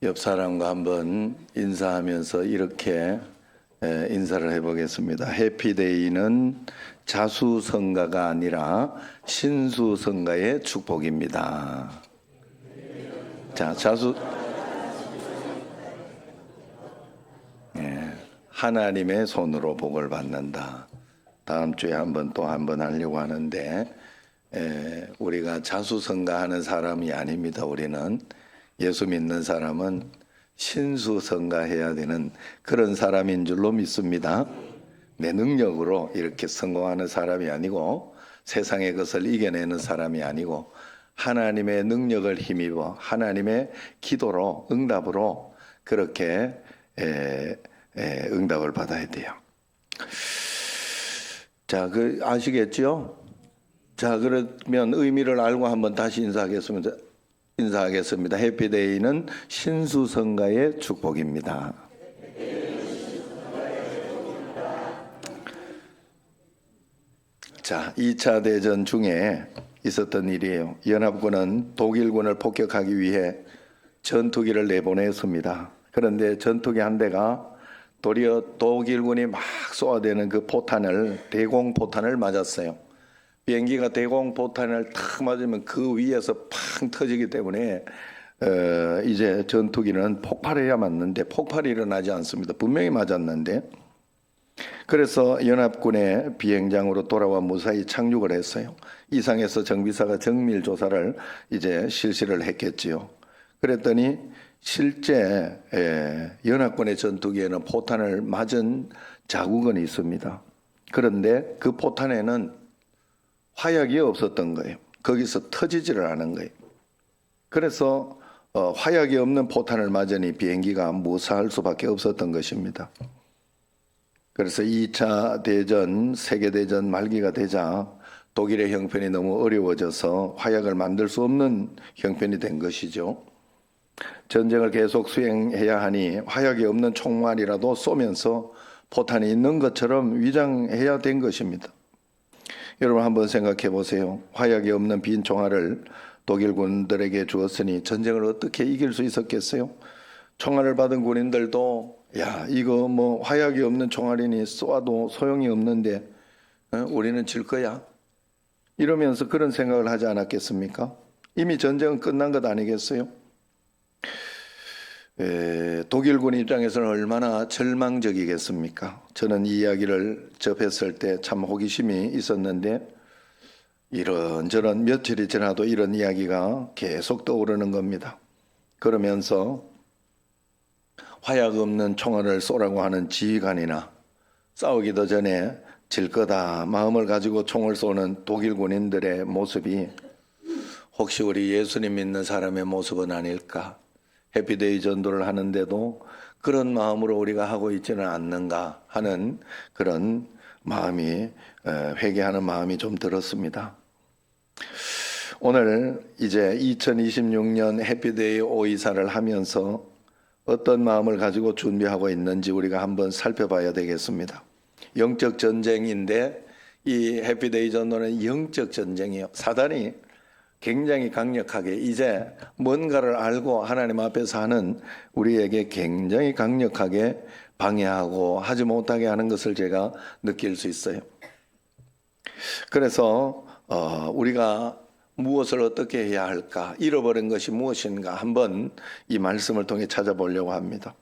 옆 사람과 한번 인사하면서 이렇게 인사를 해보겠습니다. 해피데이는 자수성가가 아니라 신수성가의 축복입니다. 자, 하나님의 손으로 복을 받는다. 다음 주에 또 한 번 하려고 하는데 우리가 자수성가하는 사람이 아닙니다. 우리는 예수 믿는 사람은 신수성가해야 되는 그런 사람인 줄로 믿습니다. 내 능력으로 이렇게 성공하는 사람이 아니고 세상의 것을 이겨내는 사람이 아니고 하나님의 능력을 힘입어 하나님의 기도로 응답으로 그렇게 응답을 받아야 돼요. 자, 아시겠죠? 자, 그러면 의미를 알고 한번 다시 인사하겠습니다. 해피데이는 신수성가의 축복입니다. 자, 2차 대전 중에 있었던 일이에요. 연합군은 독일군을 폭격하기 위해 전투기를 내보냈습니다. 그런데 전투기 한 대가 도리어 독일군이 막 쏘아대는 그 대공포탄을 맞았어요. 비행기가 대공포탄을 탁 맞으면 그 위에서 팡 터지기 때문에 이제 전투기는 폭발해야 맞는데 폭발이 일어나지 않습니다. 분명히 맞았는데 그래서 연합군의 비행장으로 돌아와 무사히 착륙을 했어요. 이상해서 정비사가 정밀 조사를 이제 실시를 했겠지요. 그랬더니 실제 연합군의 전투기에는 포탄을 맞은 자국은 있습니다. 그런데 그 포탄에는 화약이 없었던 거예요. 거기서 터지지를 않은 거예요. 그래서 화약이 없는 포탄을 맞으니 비행기가 무사할 수밖에 없었던 것입니다. 그래서 2차 대전, 세계대전 말기가 되자 독일의 형편이 너무 어려워져서 화약을 만들 수 없는 형편이 된 것이죠. 전쟁을 계속 수행해야 하니 화약이 없는 총알이라도 쏘면서 포탄이 있는 것처럼 위장해야 된 것입니다. 여러분 한번 생각해 보세요. 화약이 없는 빈 총알을 독일 군들에게 주었으니 전쟁을 어떻게 이길 수 있었겠어요? 총알을 받은 군인들도 야, 이거 뭐 화약이 없는 총알이니 쏘아도 소용이 없는데 우리는 질 거야. 이러면서 그런 생각을 하지 않았겠습니까? 이미 전쟁은 끝난 것 아니겠어요? 독일군 입장에서는 얼마나 절망적이겠습니까? 저는 이 이야기를 접했을 때 참 호기심이 있었는데 이런저런 며칠이 지나도 이런 이야기가 계속 떠오르는 겁니다. 그러면서 화약 없는 총알을 쏘라고 하는 지휘관이나 싸우기도 전에 질 거다 마음을 가지고 총을 쏘는 독일 군인들의 모습이 혹시 우리 예수님 믿는 사람의 모습은 아닐까? 해피데이 전도를 하는데도 그런 마음으로 우리가 하고 있지는 않는가 하는 그런 마음이 회개하는 마음이 좀 들었습니다. 오늘 이제 2026년 해피데이 오이사를 하면서 어떤 마음을 가지고 준비하고 있는지 우리가 한번 살펴봐야 되겠습니다. 영적 전쟁인데 이 해피데이 전도는 영적 전쟁이에요. 사단이 굉장히 강력하게 이제 뭔가를 알고 하나님 앞에서 하는 우리에게 굉장히 강력하게 방해하고 하지 못하게 하는 것을 제가 느낄 수 있어요. 그래서 우리가 무엇을 어떻게 해야 할까, 잃어버린 것이 무엇인가 한번 이 말씀을 통해 찾아보려고 합니다.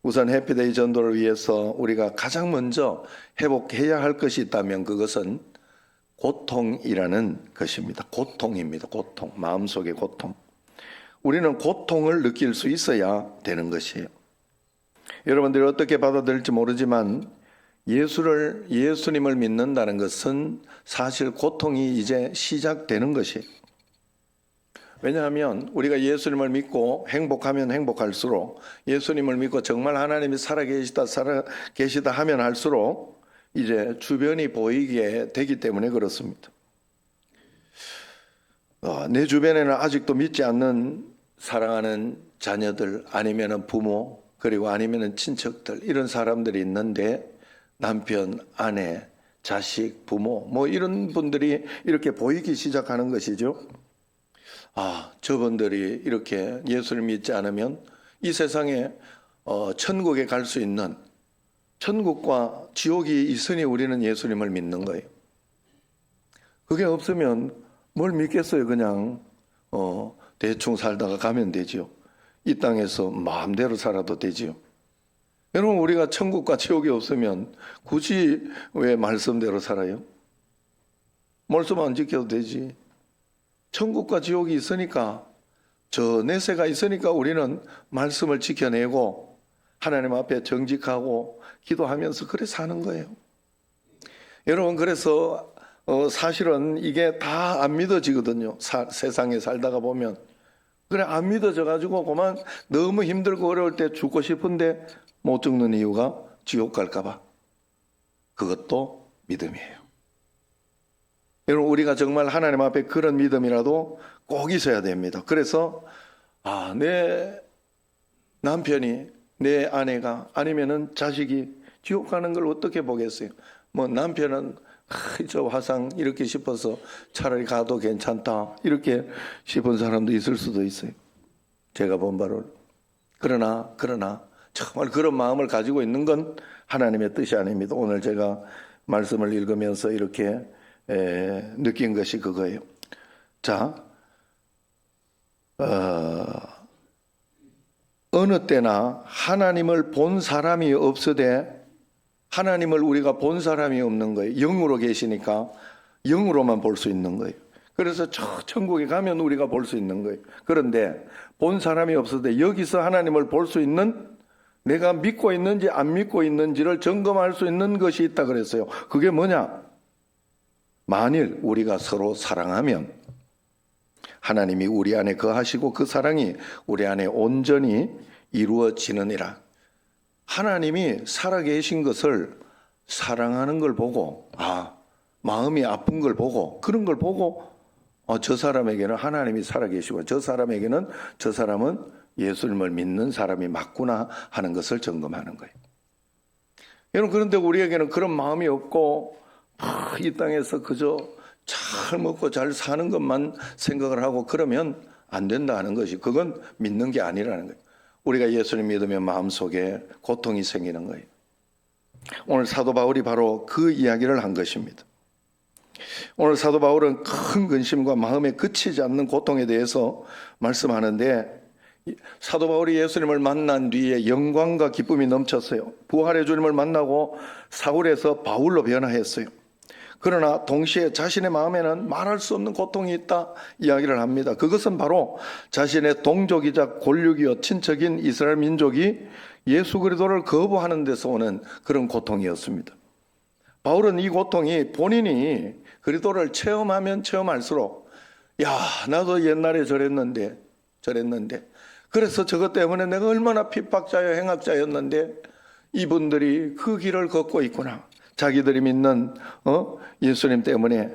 우선 해피데이 전도를 위해서 우리가 가장 먼저 회복해야 할 것이 있다면 그것은 고통이라는 것입니다. 고통입니다. 고통, 마음속의 고통. 우리는 고통을 느낄 수 있어야 되는 것이에요. 여러분들이 어떻게 받아들일지 모르지만 예수님을 믿는다는 것은 사실 고통이 이제 시작되는 것이에요. 왜냐하면 우리가 예수님을 믿고 행복하면 행복할수록 예수님을 믿고 정말 하나님이 살아계시다 하면 할수록 이제 주변이 보이게 되기 때문에 그렇습니다. 내 주변에는 아직도 믿지 않는 사랑하는 자녀들 아니면 부모 그리고 아니면 친척들 이런 사람들이 있는데 남편, 아내, 자식, 부모 뭐 이런 분들이 이렇게 보이기 시작하는 것이죠. 저분들이 이렇게 예수를 믿지 않으면 이 세상에 천국에 갈 수 있는, 천국과 지옥이 있으니 우리는 예수님을 믿는 거예요. 그게 없으면 뭘 믿겠어요. 그냥 대충 살다가 가면 되지요. 이 땅에서 마음대로 살아도 되지요. 여러분, 우리가 천국과 지옥이 없으면 굳이 왜 말씀대로 살아요? 말씀 안 지켜도 되지. 천국과 지옥이 있으니까, 저 내세가 있으니까 우리는 말씀을 지켜내고 하나님 앞에 정직하고 기도하면서 그래 사는 거예요. 여러분, 그래서 사실은 이게 다 안 믿어지거든요. 세상에 살다가 보면. 그래, 안 믿어져 가지고 그만 너무 힘들고 어려울 때 죽고 싶은데 못 죽는 이유가 지옥 갈까 봐. 그것도 믿음이에요. 여러분, 우리가 정말 하나님 앞에 그런 믿음이라도 꼭 있어야 됩니다. 그래서 내 남편이, 내 아내가, 아니면은 자식이 지옥 가는 걸 어떻게 보겠어요? 뭐 남편은 저 화상 이렇게 싶어서 차라리 가도 괜찮다 이렇게 싶은 사람도 있을 수도 있어요. 제가 본 바로. 그러나 정말 그런 마음을 가지고 있는 건 하나님의 뜻이 아닙니다. 오늘 제가 말씀을 읽으면서 이렇게 느낀 것이 그거예요. 자, 어느 때나 하나님을 본 사람이 없으되, 하나님을 우리가 본 사람이 없는 거예요. 영으로 계시니까 영으로만 볼 수 있는 거예요. 그래서 저 천국에 가면 우리가 볼 수 있는 거예요. 그런데 본 사람이 없어도 여기서 하나님을 볼 수 있는, 내가 믿고 있는지 안 믿고 있는지를 점검할 수 있는 것이 있다 그랬어요. 그게 뭐냐? 만일 우리가 서로 사랑하면 하나님이 우리 안에 거하시고 그 사랑이 우리 안에 온전히 이루어지느니라. 하나님이 살아계신 것을 사랑하는 걸 보고, 마음이 아픈 걸 보고, 그런 걸 보고, 저 사람에게는 하나님이 살아계시고 저 사람에게는 저 사람은 예수님을 믿는 사람이 맞구나 하는 것을 점검하는 거예요. 여러분, 그런데 우리에게는 그런 마음이 없고 이 땅에서 그저 잘 먹고 잘 사는 것만 생각을 하고 그러면 안 된다 하는 것이, 그건 믿는 게 아니라는 거예요. 우리가 예수님 믿으면 마음속에 고통이 생기는 거예요. 오늘 사도 바울이 바로 그 이야기를 한 것입니다. 오늘 사도 바울은 큰 근심과 마음에 그치지 않는 고통에 대해서 말씀하는데, 사도 바울이 예수님을 만난 뒤에 영광과 기쁨이 넘쳤어요. 부활의 주님을 만나고 사울에서 바울로 변화했어요. 그러나 동시에 자신의 마음에는 말할 수 없는 고통이 있다 이야기를 합니다. 그것은 바로 자신의 동족이자 권력이요 친척인 이스라엘 민족이 예수 그리스도를 거부하는 데서 오는 그런 고통이었습니다. 바울은 이 고통이 본인이 그리스도를 체험하면 체험할수록, 나도 옛날에 저랬는데 그래서 저것 때문에 내가 얼마나 핍박자여 행악자였는데 이분들이 그 길을 걷고 있구나. 자기들이 믿는 예수님 때문에,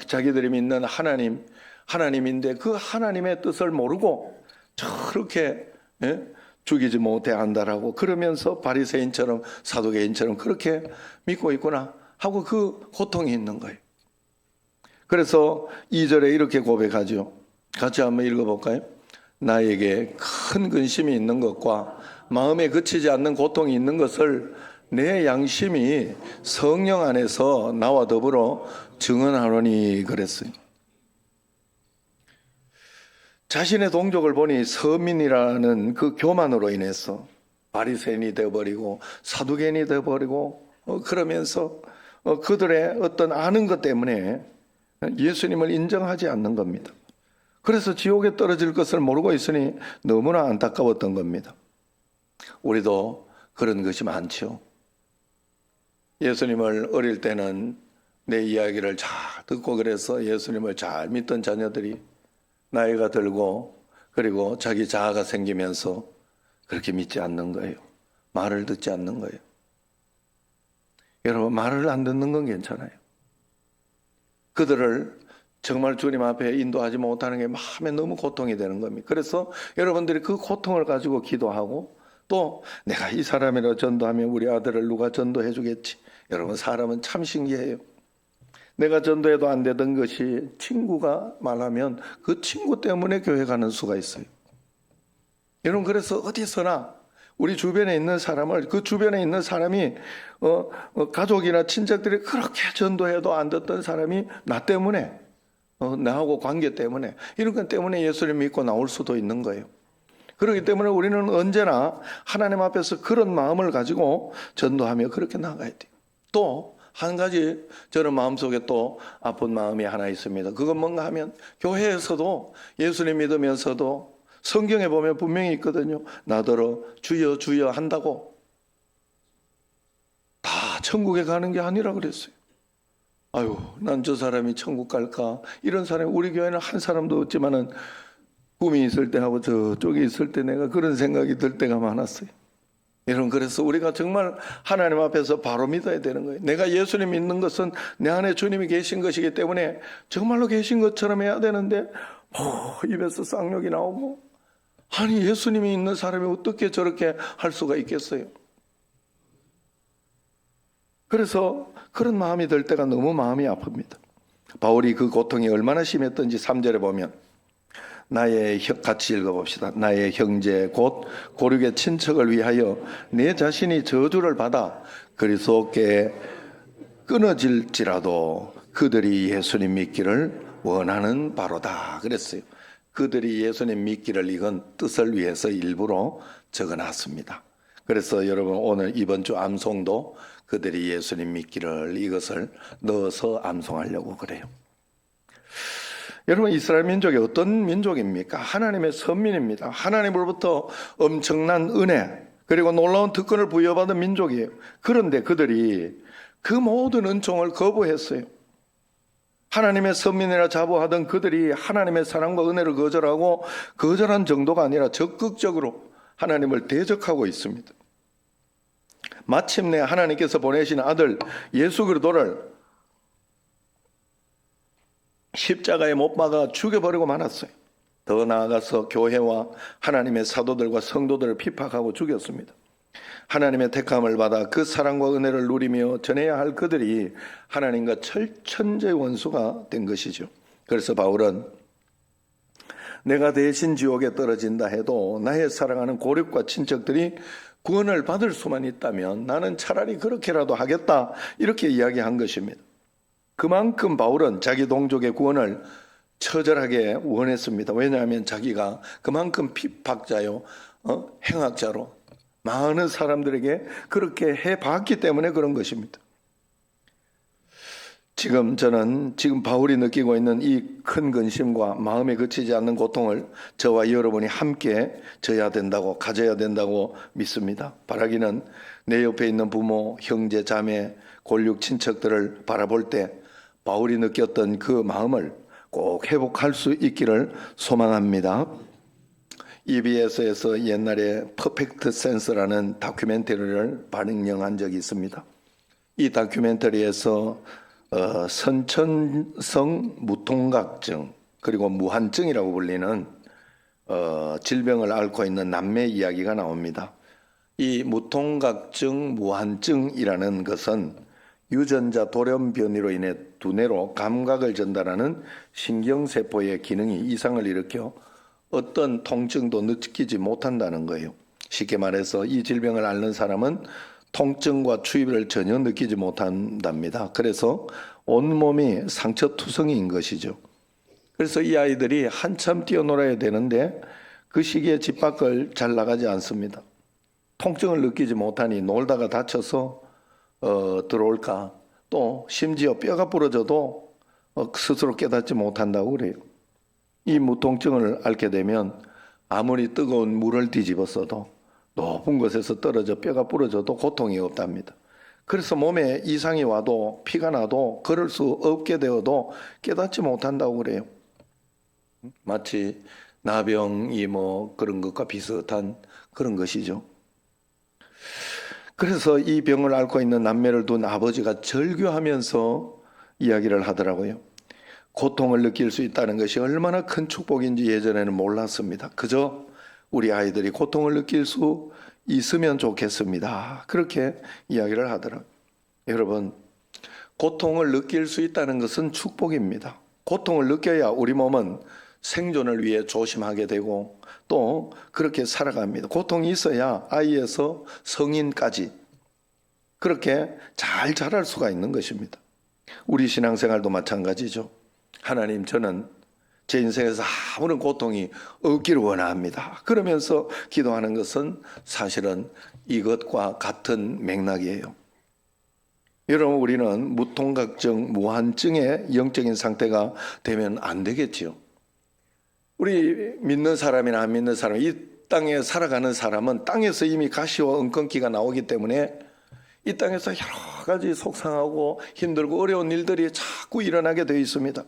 자기들이 믿는 하나님인데 그 하나님의 뜻을 모르고 저렇게 죽이지 못해 한다라고 그러면서 바리새인처럼 사두개인처럼 그렇게 믿고 있구나 하고 그 고통이 있는 거예요. 그래서 2절에 이렇게 고백하죠. 같이 한번 읽어볼까요? 나에게 큰 근심이 있는 것과 마음에 그치지 않는 고통이 있는 것을 내 양심이 성령 안에서 나와 더불어 증언하노니 그랬어요. 자신의 동족을 보니 서민이라는 그 교만으로 인해서 바리새인이 되어버리고 사두개인이 되어버리고 그러면서 그들의 어떤 아는 것 때문에 예수님을 인정하지 않는 겁니다. 그래서 지옥에 떨어질 것을 모르고 있으니 너무나 안타까웠던 겁니다. 우리도 그런 것이 많죠. 예수님을 어릴 때는 내 이야기를 잘 듣고 그래서 예수님을 잘 믿던 자녀들이 나이가 들고 그리고 자기 자아가 생기면서 그렇게 믿지 않는 거예요. 말을 듣지 않는 거예요. 여러분, 말을 안 듣는 건 괜찮아요. 그들을 정말 주님 앞에 인도하지 못하는 게 마음에 너무 고통이 되는 겁니다. 그래서 여러분들이 그 고통을 가지고 기도하고 또 내가 이 사람이라 전도하면 우리 아들을 누가 전도해 주겠지. 여러분, 사람은 참 신기해요. 내가 전도해도 안 되던 것이 친구가 말하면 그 친구 때문에 교회 가는 수가 있어요. 여러분, 그래서 어디서나 우리 주변에 있는 사람을, 그 주변에 있는 사람이 가족이나 친척들이 그렇게 전도해도 안 듣던 사람이 나 때문에, 나하고 관계 때문에, 이런 것 때문에 예수를 믿고 나올 수도 있는 거예요. 그렇기 때문에 우리는 언제나 하나님 앞에서 그런 마음을 가지고 전도하며 그렇게 나가야 돼요. 또 한 가지 저는 마음속에 또 아픈 마음이 하나 있습니다. 그건 뭔가 하면 교회에서도 예수님 믿으면서도 성경에 보면 분명히 있거든요. 나더러 주여 주여 한다고 다 천국에 가는 게 아니라 그랬어요. 아유, 난 저 사람이 천국 갈까? 이런 사람이 우리 교회는 한 사람도 없지만은 꿈이 있을 때 하고 저쪽에 있을 때 내가 그런 생각이 들 때가 많았어요. 여러분, 그래서 우리가 정말 하나님 앞에서 바로 믿어야 되는 거예요. 내가 예수님 믿는 것은 내 안에 주님이 계신 것이기 때문에 정말로 계신 것처럼 해야 되는데 입에서 쌍욕이 나오고, 아니 예수님이 있는 사람이 어떻게 저렇게 할 수가 있겠어요? 그래서 그런 마음이 들 때가 너무 마음이 아픕니다. 바울이 그 고통이 얼마나 심했던지 3절에 보면 같이 읽어봅시다. 나의 형제 곧 고륙의 친척을 위하여 내 자신이 저주를 받아 그리스도께 끊어질지라도 그들이 예수님 믿기를 원하는 바로다 그랬어요. 그들이 예수님 믿기를 이건 뜻을 위해서 일부러 적어놨습니다. 그래서 여러분, 오늘 이번 주 암송도 그들이 예수님 믿기를 이것을 넣어서 암송하려고 그래요. 여러분, 이스라엘 민족이 어떤 민족입니까? 하나님의 선민입니다. 하나님으로부터 엄청난 은혜 그리고 놀라운 특권을 부여받은 민족이에요. 그런데 그들이 그 모든 은총을 거부했어요. 하나님의 선민이라 자부하던 그들이 하나님의 사랑과 은혜를 거절하고, 거절한 정도가 아니라 적극적으로 하나님을 대적하고 있습니다. 마침내 하나님께서 보내신 아들 예수 그리스도를 십자가에 못 박아 죽여버리고 말았어요. 더 나아가서 교회와 하나님의 사도들과 성도들을 핍박하고 죽였습니다. 하나님의 택함을 받아 그 사랑과 은혜를 누리며 전해야 할 그들이 하나님과 철천제 원수가 된 것이죠. 그래서 바울은 내가 대신 지옥에 떨어진다 해도 나의 사랑하는 고륙과 친척들이 구원을 받을 수만 있다면 나는 차라리 그렇게라도 하겠다, 이렇게 이야기한 것입니다. 그만큼 바울은 자기 동족의 구원을 처절하게 원했습니다. 왜냐하면 자기가 그만큼 핍박자요, 행악자로 많은 사람들에게 그렇게 해봤기 때문에 그런 것입니다. 저는 바울이 느끼고 있는 이 큰 근심과 마음에 그치지 않는 고통을 저와 여러분이 함께 가져야 된다고 믿습니다. 바라기는 내 옆에 있는 부모, 형제, 자매, 골육, 친척들을 바라볼 때 바울이 느꼈던 그 마음을 꼭 회복할 수 있기를 소망합니다. EBS에서 옛날에 퍼펙트 센스라는 다큐멘터리를 방영한 적이 있습니다. 이 다큐멘터리에서 선천성 무통각증 그리고 무한증이라고 불리는 질병을 앓고 있는 남매 이야기가 나옵니다. 이 무통각증, 무한증이라는 것은 유전자 돌연 변이로 인해 두뇌로 감각을 전달하는 신경세포의 기능이 이상을 일으켜 어떤 통증도 느끼지 못한다는 거예요. 쉽게 말해서 이 질병을 앓는 사람은 통증과 추위를 전혀 느끼지 못한답니다. 그래서 온몸이 상처투성이인 것이죠. 그래서 이 아이들이 한참 뛰어놀아야 되는데 그 시기에 집 밖을 잘 나가지 않습니다. 통증을 느끼지 못하니 놀다가 다쳐서 들어올까, 또 심지어 뼈가 부러져도 스스로 깨닫지 못한다고 그래요. 이 무통증을 앓게 되면 아무리 뜨거운 물을 뒤집었어도 높은 곳에서 떨어져 뼈가 부러져도 고통이 없답니다. 그래서 몸에 이상이 와도 피가 나도 걸을 수 없게 되어도 깨닫지 못한다고 그래요. 마치 나병이 그런 것과 비슷한 그런 것이죠. 그래서 이 병을 앓고 있는 남매를 둔 아버지가 절규하면서 이야기를 하더라고요. 고통을 느낄 수 있다는 것이 얼마나 큰 축복인지 예전에는 몰랐습니다. 그저 우리 아이들이 고통을 느낄 수 있으면 좋겠습니다. 그렇게 이야기를 하더라고요. 여러분, 고통을 느낄 수 있다는 것은 축복입니다. 고통을 느껴야 우리 몸은 생존을 위해 조심하게 되고 또 그렇게 살아갑니다. 고통이 있어야 아이에서 성인까지 그렇게 잘 자랄 수가 있는 것입니다. 우리 신앙생활도 마찬가지죠. 하나님, 저는 제 인생에서 아무런 고통이 없기를 원합니다. 그러면서 기도하는 것은 사실은 이것과 같은 맥락이에요. 여러분, 우리는 무통각증, 무한증의 영적인 상태가 되면 안 되겠지요. 우리 믿는 사람이나 안 믿는 사람, 이 땅에 살아가는 사람은 땅에서 이미 가시와 엉겅퀴가 나오기 때문에 이 땅에서 여러 가지 속상하고 힘들고 어려운 일들이 자꾸 일어나게 되어 있습니다.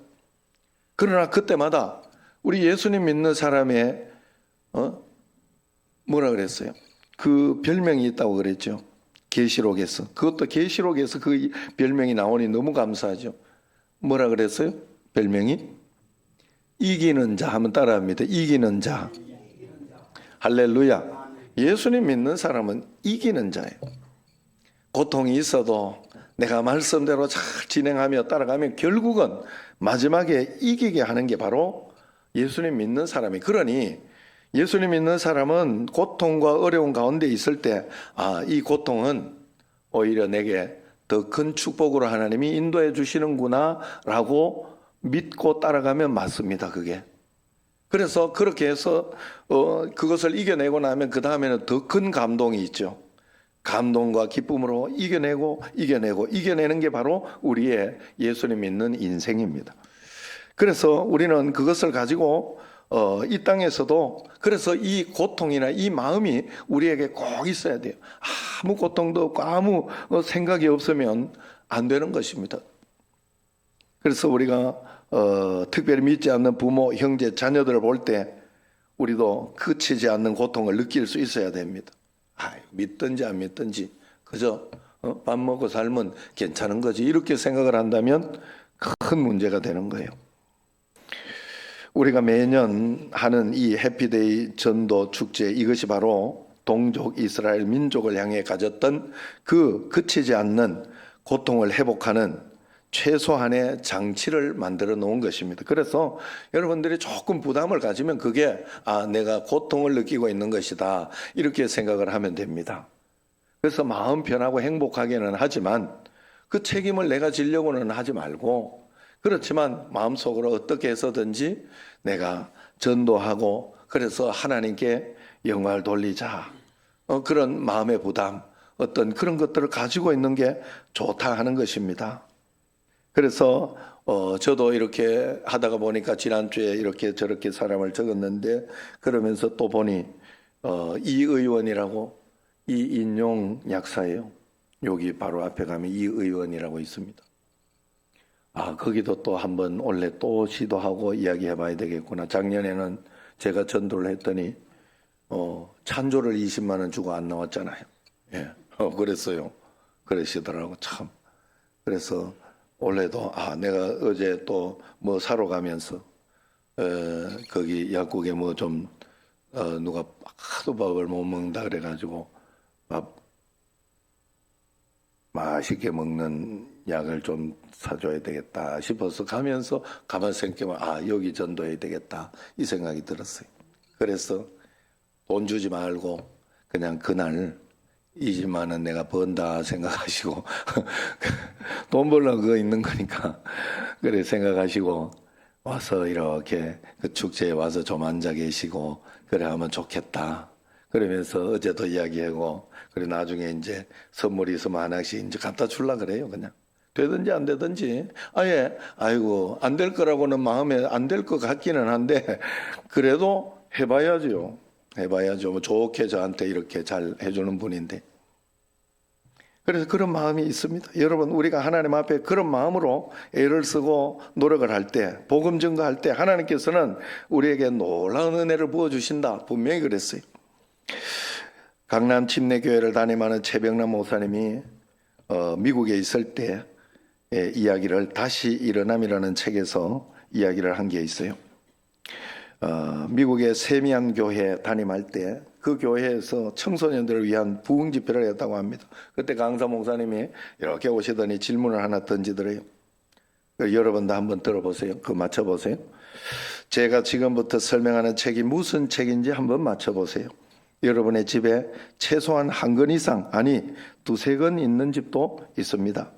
그러나 그때마다 우리 예수님 믿는 사람의 뭐라 그랬어요? 그 별명이 있다고 그랬죠. 계시록에서. 그것도 계시록에서 그 별명이 나오니 너무 감사하죠. 뭐라 그랬어요? 별명이? 이기는 자. 한번 따라합니다. 이기는 자. 할렐루야. 예수님 믿는 사람은 이기는 자예요. 고통이 있어도 내가 말씀대로 잘 진행하며 따라가면 결국은 마지막에 이기게 하는 게 바로 예수님 믿는 사람이. 그러니 예수님 믿는 사람은 고통과 어려운 가운데 있을 때, 이 고통은 오히려 내게 더 큰 축복으로 하나님이 인도해 주시는구나 라고 믿고 따라가면 맞습니다. 그게. 그래서 그렇게 해서 그것을 이겨내고 나면 그 다음에는 더 큰 감동이 있죠. 감동과 기쁨으로 이겨내는 게 바로 우리의 예수님 믿는 인생입니다. 그래서 우리는 그것을 가지고 이 땅에서도, 그래서 이 고통이나 이 마음이 우리에게 꼭 있어야 돼요. 아무 고통도 없고 아무 생각이 없으면 안 되는 것입니다. 그래서 우리가 특별히 믿지 않는 부모, 형제, 자녀들을 볼 때 우리도 그치지 않는 고통을 느낄 수 있어야 됩니다. 믿든지 안 믿든지 그저 밥 먹고 살면 괜찮은 거지, 이렇게 생각을 한다면 큰 문제가 되는 거예요. 우리가 매년 하는 이 해피데이 전도 축제, 이것이 바로 동족 이스라엘 민족을 향해 가졌던 그 그치지 않는 고통을 회복하는 최소한의 장치를 만들어 놓은 것입니다. 그래서 여러분들이 조금 부담을 가지면 그게 내가 고통을 느끼고 있는 것이다, 이렇게 생각을 하면 됩니다. 그래서 마음 편하고 행복하게는 하지만 그 책임을 내가 지려고는 하지 말고, 그렇지만 마음속으로 어떻게 해서든지 내가 전도하고 그래서 하나님께 영광을 돌리자, 그런 마음의 부담, 어떤 그런 것들을 가지고 있는 게 좋다 하는 것입니다. 그래서 저도 이렇게 하다가 보니까 지난주에 이렇게 저렇게 사람을 적었는데, 그러면서 또 보니 이 의원이라고, 이 인용 약사예요. 여기 바로 앞에 가면 이 의원이라고 있습니다. 거기도 또 한번 원래 또 시도하고 이야기해 봐야 되겠구나. 작년에는 제가 전도를 했더니 찬조를 20만 원 주고 안 나왔잖아요. 예, 그랬어요. 그러시더라고 참. 그래서 원래도 내가 어제 또 뭐 사러 가면서 거기 약국에 뭐 좀 누가 하도 밥을 못 먹는다 그래가지고 밥 맛있게 먹는 약을 좀 사줘야 되겠다 싶어서 가면서 가만 생각해보면 여기 전도해야 되겠다, 이 생각이 들었어요. 그래서 돈 주지 말고 그냥 그날 20만 원 내가 번다 생각하시고 돈 벌려고 그거 있는 거니까 그래 생각하시고 와서 이렇게 그 축제에 와서 좀 앉아 계시고 그래 하면 좋겠다 그러면서 어제도 이야기하고, 그래 나중에 이제 선물이 있으면 하나씩 이제 갖다 줄라 그래요. 그냥 되든지 안 되든지. 아이고 안 될 거라고는 마음에 안 될 것 같기는 한데 그래도 해봐야죠. 뭐 좋게 저한테 이렇게 잘 해주는 분인데. 그래서 그런 마음이 있습니다. 여러분, 우리가 하나님 앞에 그런 마음으로 애를 쓰고 노력을 할 때, 복음 증거할 때 하나님께서는 우리에게 놀라운 은혜를 부어주신다, 분명히 그랬어요. 강남 침례교회를 담임하는 최병남 목사님이 미국에 있을 때 이야기를, 다시 일어남이라는 책에서 이야기를 한 게 있어요. 미국의 세미안 교회 담임할 때 그 교회에서 청소년들을 위한 부흥 집회를 했다고 합니다. 그때 강사 목사님이 이렇게 오시더니 질문을 하나 던지더래요. 여러분도 한번 들어보세요. 맞춰보세요. 제가 지금부터 설명하는 책이 무슨 책인지 한번 맞춰보세요. 여러분의 집에 최소한 한 권 이상, 아니 두세 권 있는 집도 있습니다.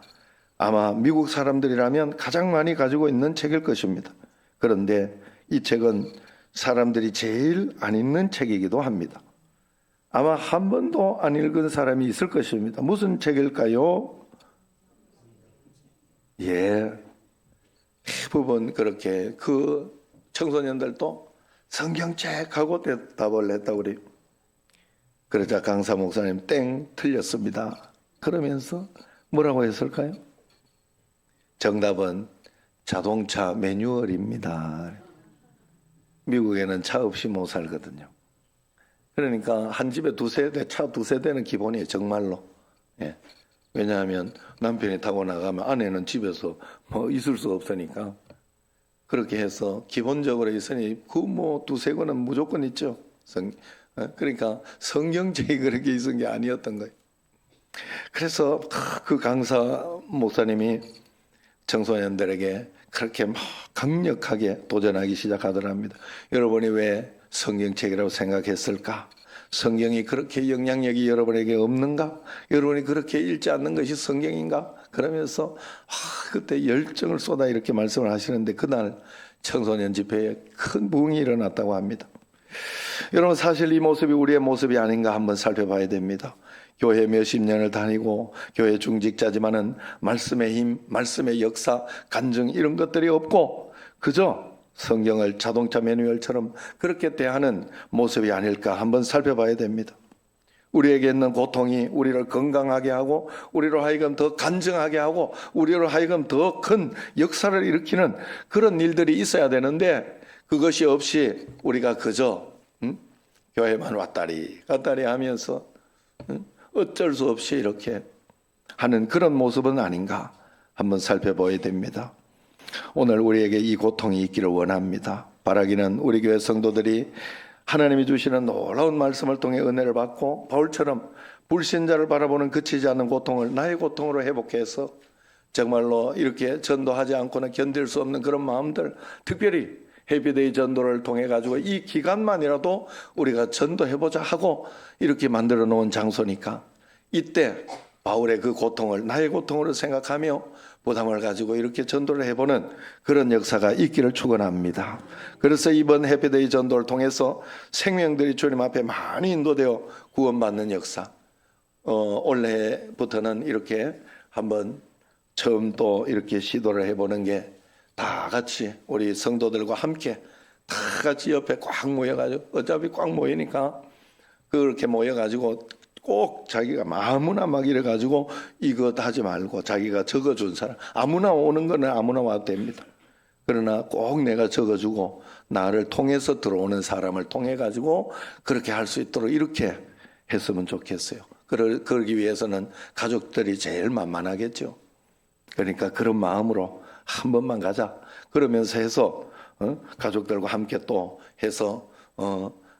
아마 미국 사람들이라면 가장 많이 가지고 있는 책일 것입니다. 그런데 이 책은 사람들이 제일 안 읽는 책이기도 합니다. 아마 한 번도 안 읽은 사람이 있을 것입니다. 무슨 책일까요? 대부분 그렇게 그 청소년들도 성경책하고 대답을 했다고 그래요. 그러자 강사 목사님 땡 틀렸습니다. 그러면서 뭐라고 했을까요? 정답은 자동차 매뉴얼입니다. 미국에는 차 없이 못 살거든요. 그러니까 한 집에 두세 대, 차 두세 대는 기본이에요. 정말로. 예. 왜냐하면 남편이 타고 나가면 아내는 집에서 뭐 있을 수 없으니까 그렇게 해서 기본적으로 있으니 그 뭐 두세 권은 무조건 있죠. 그러니까 성경책이 그렇게 있은 게 아니었던 거예요. 그래서 그 강사 목사님이 청소년들에게 그렇게 막 강력하게 도전하기 시작하더랍니다. 여러분이 왜 성경책이라고 생각했을까? 성경이 그렇게 영향력이 여러분에게 없는가? 여러분이 그렇게 읽지 않는 것이 성경인가? 그러면서 그때 열정을 쏟아 이렇게 말씀을 하시는데 그날 청소년 집회에 큰 부흥이 일어났다고 합니다. 여러분 사실 이 모습이 우리의 모습이 아닌가 한번 살펴봐야 됩니다. 교회 몇십 년을 다니고 교회 중직자지만은 말씀의 힘, 말씀의 역사, 간증 이런 것들이 없고 그저 성경을 자동차 매뉴얼처럼 그렇게 대하는 모습이 아닐까 한번 살펴봐야 됩니다. 우리에게 있는 고통이 우리를 건강하게 하고 우리로 하여금 더 간증하게 하고 우리로 하여금 더 큰 역사를 일으키는 그런 일들이 있어야 되는데 그것이 없이 우리가 그저 교회만 왔다리 갔다리 하면서 어쩔 수 없이 이렇게 하는 그런 모습은 아닌가 한번 살펴봐야 됩니다. 오늘 우리에게 이 고통이 있기를 원합니다. 바라기는 우리 교회 성도들이 하나님이 주시는 놀라운 말씀을 통해 은혜를 받고 바울처럼 불신자를 바라보는 그치지 않는 고통을 나의 고통으로 회복해서 정말로 이렇게 전도하지 않고는 견딜 수 없는 그런 마음들, 특별히 해피데이 전도를 통해 가지고 이 기간만이라도 우리가 전도해보자 하고 이렇게 만들어 놓은 장소니까 이때 바울의 그 고통을 나의 고통으로 생각하며 부담을 가지고 이렇게 전도를 해보는 그런 역사가 있기를 축원합니다. 그래서 이번 해피데이 전도를 통해서 생명들이 주님 앞에 많이 인도되어 구원받는 역사, 올해부터는 이렇게 한번 처음 또 이렇게 시도를 해보는 게 다 같이 우리 성도들과 함께 다 같이 옆에 꽉 모여가지고 어차피 꽉 모이니까 그렇게 모여가지고 꼭 자기가 아무나 막 이래가지고 이거 하지 말고 자기가 적어준 사람 아무나 오는 거는 아무나 와도 됩니다. 그러나 꼭 내가 적어주고 나를 통해서 들어오는 사람을 통해 가지고 그렇게 할 수 있도록 이렇게 했으면 좋겠어요. 그러기 위해서는 가족들이 제일 만만하겠죠. 그러니까 그런 마음으로 한 번만 가자. 그러면서 해서 가족들과 함께 또 해서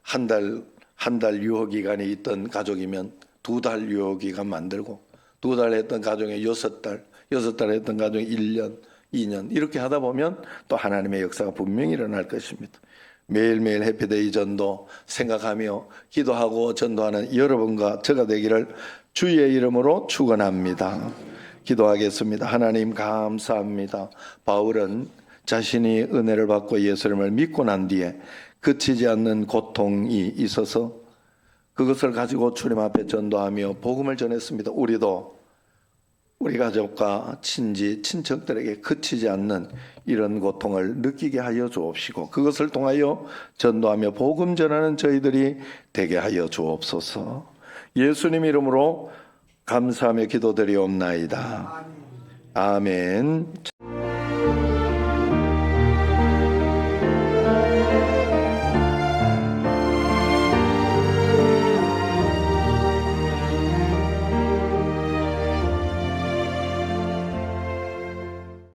한 달 유효 기간이 있던 가족이면 2달 유효 기간 만들고 2달 했던 가정에 6달 했던 가정에 1년, 2년 이렇게 하다 보면 또 하나님의 역사가 분명히 일어날 것입니다. 매일매일 해피데이 전도 생각하며 기도하고 전도하는 여러분과 저가 되기를 주의 이름으로 축원합니다. 기도하겠습니다. 하나님 감사합니다. 바울은 자신이 은혜를 받고 예수님을 믿고 난 뒤에 그치지 않는 고통이 있어서 그것을 가지고 주님 앞에 전도하며 복음을 전했습니다. 우리도 우리 가족과 친척들에게 그치지 않는 이런 고통을 느끼게 하여 주옵시고 그것을 통하여 전도하며 복음 전하는 저희들이 되게 하여 주옵소서. 예수님 이름으로 감사하며 기도드리옵나이다. 아멘.